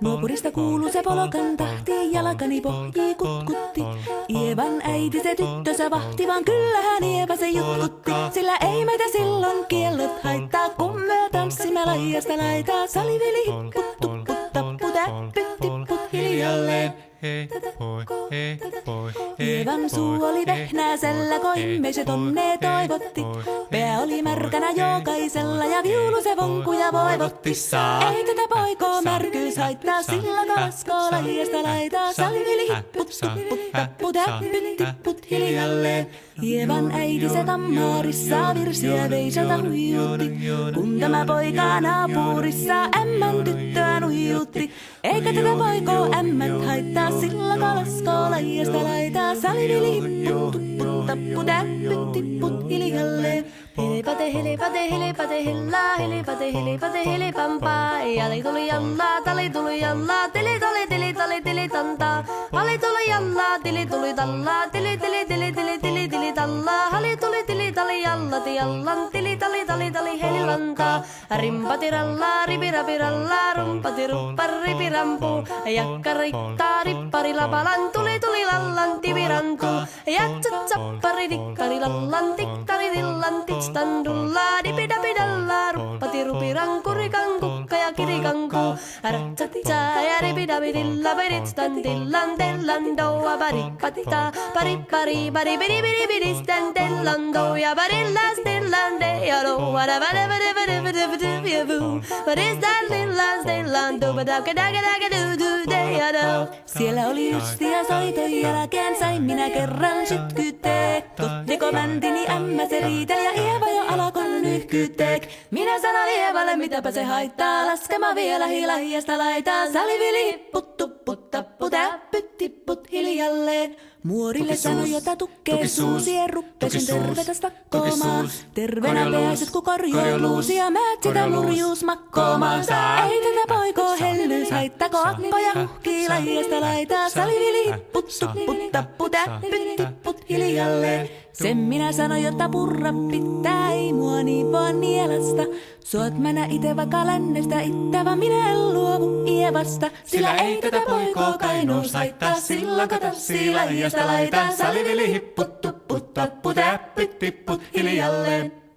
Nuopurista kuuluu se polokan tahti, jalkani pohjii kutkutti. Ievan äiti se tyttönsä vahti, vaan kyllähän Ieva se jutkutti. Sillä ei meitä silloin kiellot haittaa, kun me tanssimme laidasta laitaa. Saliveli hipput, tupput, tapput, äppyt, tipput hiljalleen. Ievan suu oli vehnäisellä, koimme se tonne toivotti. Pää oli märkänä jokaisella ja viulu se vonkuja voivotti. Ei tätä poikoo märkyys haittaa, sillä kalaskoo laidasta laitaa. Saliveli hipput, tupput, tapput, äppyt, tipput hiljalleen. Ievan äiti se tammaarissa virsiä veisalta huijutti. Kun tämä poika naapurissa ämmän tyttöä nuijutti. Eikä tätä poikoo ämmät haittaa, sillä kalaskoo laidasta laitaa. Saliveli hipput, tupput, tapput, äppyt, tipput hiljalleen. Helipate, helipate, helipate, hellaa, helipate, helipate, helipampaa. Jali tuli jallaa, tali tuli jallaa, tili tali, tili tali, tili tantaa. Hali tuli jallaa, tili tuli tallaa, tili tili tili tili tili tili tallaa. Hali tuli tili tali jallati jallan, tili tali tali tali helilantaa. Rimpati rallaa, ripirapi rallaa, rumpati ruppar ripirampu. Jakka riittaa, rippari lapalan, tuli tuli lallan, tivirantuu. Jatsat sappari dikkari lallan, tiktari dillan, standulla dipidapidalla ruppati rupiranku rikanku ja kirikanku ratsatsa ja ripidapidilla beritstandillan dellandoa baripatita baripari baribiribiribiristandellando ja barillastillande ja roa What is that lillan stillando badakadakadakadudu. Siellä oli justia soiton jälkeen, sain minä kerran sytkytteet. Tottiko mäntini ämmä se riiteli ja Ieva jo alkoi pyyhkytek. Minä sanon Ievalle, mitäpä se haittaa, laskema vielä hiilahijasta laitaa. Salivili hipput tupput tappu täppyt tipput hiljalleen. Muorille sano jota tukkee suusien ruppesin tervetä stakkoomaan. Tervenä pääset ku korjouluus ja määt sitä murjuus makkoomaan. Ei tätä poikoo hellyys haittako akkoja huhkii lahiasta laitaa. Salivili hipput tupput tappu täppyt tipput hiljalleen. Sen minä sanon, jotta purra pitää, ei mua niin vaan nielasta. Suot mänä ite vaikka lännestä ittävä, minä en luovu Ievasta. Sillä ei tätä poikoo Kainuus haittaa, silloin kato lahiasta laitaa. Salivili hipput tupput tappu täppyt tipput hiljalleen.